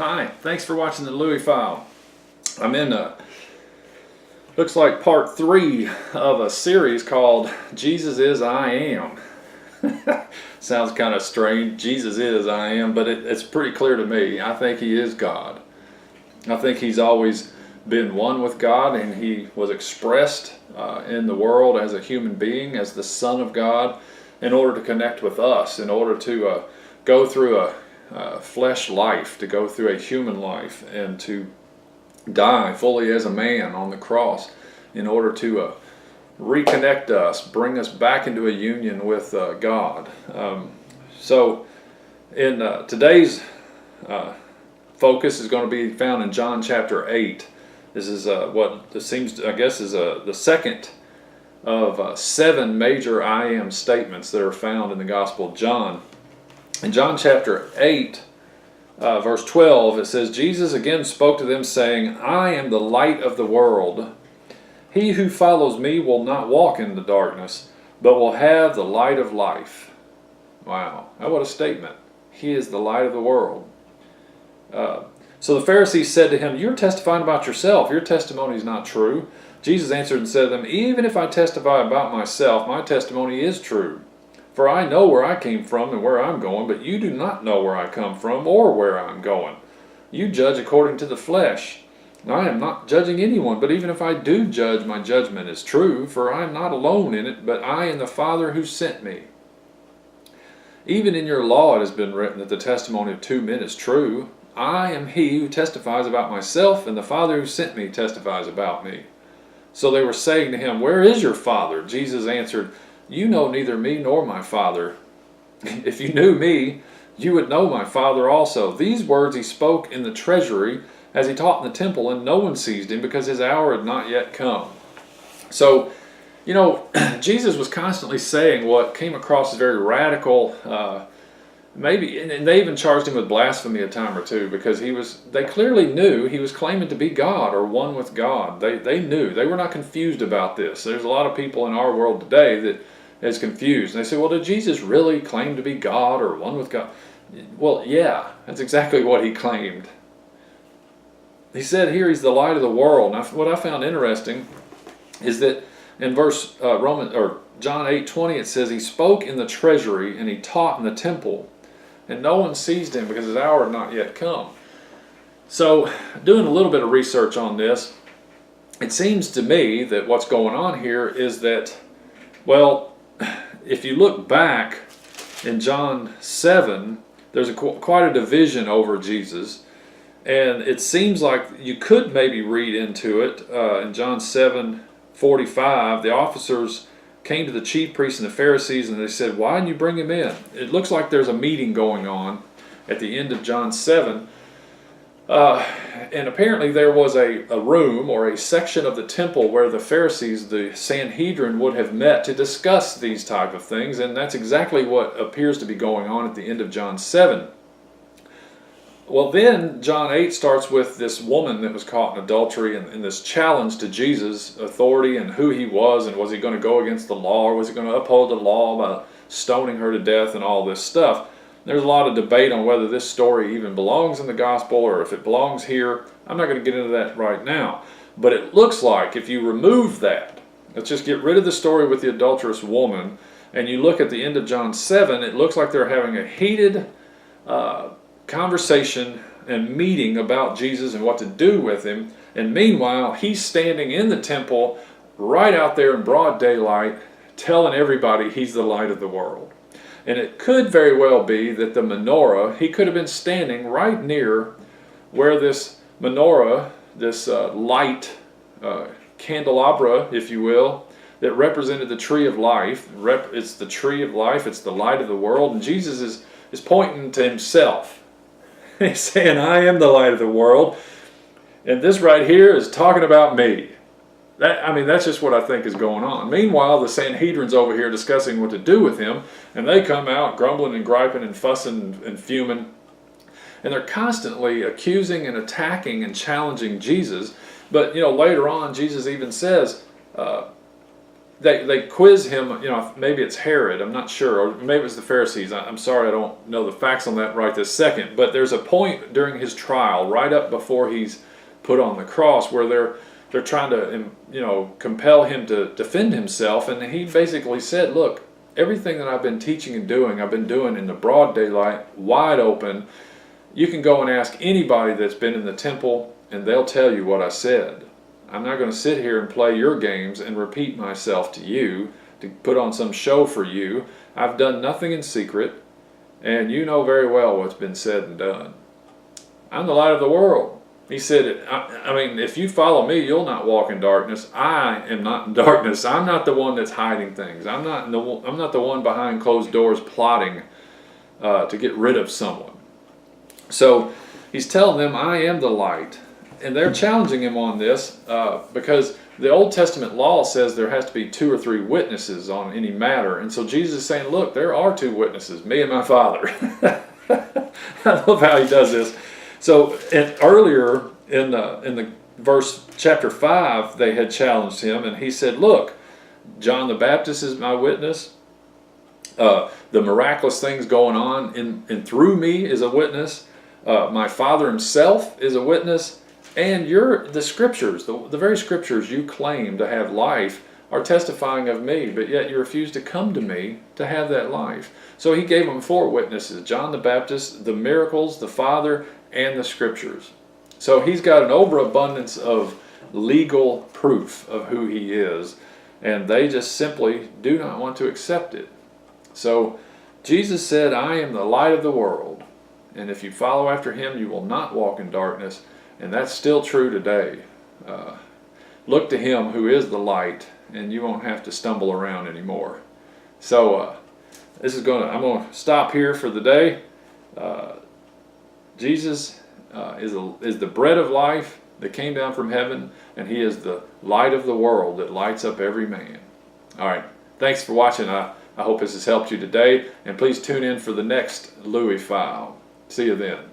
Hi, thanks for watching the Louie File. I'm in looks like part 3 of a series called Jesus is I Am. Sounds kind of strange, Jesus is I Am, but it's pretty clear to me. I think He is God. I think He's always been one with God, and He was expressed in the world as a human being, as the Son of God, in order to connect with us, in order to go through a flesh life, to go through a human life, and to die fully as a man on the cross in order to reconnect us, bring us back into a union with God. So in today's focus is going to be found in John chapter 8. This is what seems, I guess, is the second of 7 major I am statements that are found in the Gospel of John. In John chapter 8, verse 12, it says, Jesus again spoke to them, saying, I am the light of the world. He who follows me will not walk in the darkness, but will have the light of life. Wow, what a statement. He is the light of the world. So the Pharisees said to him, you're testifying about yourself. Your testimony is not true. Jesus answered and said to them, even if I testify about myself, my testimony is true. For I know where I came from and where I'm going, but you do not know where I come from or where I'm going. You judge according to the flesh. I am not judging anyone, but even if I do judge, my judgment is true, for I am not alone in it, but I and the Father who sent me. Even in your law it has been written that the testimony of 2 men is true. I am he who testifies about myself, and the Father who sent me testifies about me. So they were saying to him, where is your Father? Jesus answered, you know neither me nor my Father. If you knew me, you would know my Father also. These words he spoke in the treasury as he taught in the temple, and no one seized him because his hour had not yet come. So, you know, Jesus was constantly saying what came across as very radical, maybe, and they even charged him with blasphemy a time or two, because they clearly knew he was claiming to be God or one with God. They knew. They were not confused about this. There's a lot of people in our world today that is confused. And they say, well, did Jesus really claim to be God or one with God? Well, yeah, that's exactly what he claimed. He said here he's the light of the world. Now, what I found interesting is that in John 8:20 it says he spoke in the treasury and he taught in the temple, and no one seized him because his hour had not yet come. So, doing a little bit of research on this, it seems to me that what's going on here is that, well, if you look back in John 7, there's quite a division over Jesus. And it seems like you could maybe read into it in John 7:45, the officers came to the chief priests and the Pharisees and they said, why didn't you bring him in? It looks like there's a meeting going on at the end of John 7. And apparently there was a room or a section of the temple where the Pharisees, the Sanhedrin, would have met to discuss these type of things. And that's exactly what appears to be going on at the end of John 7. Well, then John 8 starts with this woman that was caught in adultery and this challenge to Jesus' authority and who he was, and was he going to go against the law, or was he going to uphold the law by stoning her to death and all this stuff. There's a lot of debate on whether this story even belongs in the gospel or if it belongs here. I'm not going to get into that right now. But it looks like if you remove that, let's just get rid of the story with the adulterous woman, and you look at the end of John 7, it looks like they're having a heated conversation and meeting about Jesus and what to do with him. And meanwhile, he's standing in the temple right out there in broad daylight telling everybody he's the light of the world. And it could very well be that the menorah, he could have been standing right near where this menorah, this light candelabra, if you will, that represented the tree of life. It's the tree of life, it's the light of the world, and Jesus is pointing to himself. He's saying, I am the light of the world, and this right here is talking about me. That's just what I think is going on. Meanwhile, the Sanhedrin's over here discussing what to do with him, and they come out grumbling and griping and fussing and fuming, and they're constantly accusing and attacking and challenging Jesus. But later on, Jesus even says, they quiz him, maybe it's Herod, I'm not sure, or maybe it was the Pharisees. I'm sorry, I don't know the facts on that right this second, but there's a point during his trial, right up before he's put on the cross, where they're trying to, compel him to defend himself, and he basically said, look, everything that I've been teaching and doing, I've been doing in the broad daylight, wide open. You can go and ask anybody that's been in the temple, and they'll tell you what I said. I'm not going to sit here and play your games and repeat myself to you to put on some show for you. I've done nothing in secret, and you know very well what's been said and done. I'm the light of the world. He said, I mean, if you follow me, you'll not walk in darkness. I am not in darkness. I'm not the one that's hiding things. I'm not the one behind closed doors plotting to get rid of someone. So he's telling them, I am the light. And they're challenging him on this because the Old Testament law says there has to be 2 or 3 witnesses on any matter. And so Jesus is saying, look, there are 2 witnesses, me and my Father. I love how he does this. So earlier in the verse chapter 5, they had challenged him, and he said, look, John the Baptist is my witness. The miraculous things going on in through me is a witness. My Father himself is a witness. And the scriptures, the very scriptures you claim to have life, are testifying of me, but yet you refuse to come to me to have that life. So he gave them 4 witnesses: John the Baptist, the miracles, the Father, and the scriptures. So he's got an overabundance of legal proof of who he is, and they just simply do not want to accept it. So Jesus said, I am the light of the world, and if you follow after him, you will not walk in darkness. And that's still true today. Look to him who is the light, and you won't have to stumble around anymore. So I'm going to stop here for the day. Jesus is the bread of life that came down from heaven, and he is the light of the world that lights up every man. All right, thanks for watching. I hope this has helped you today, and please tune in for the next Louie file. See you then.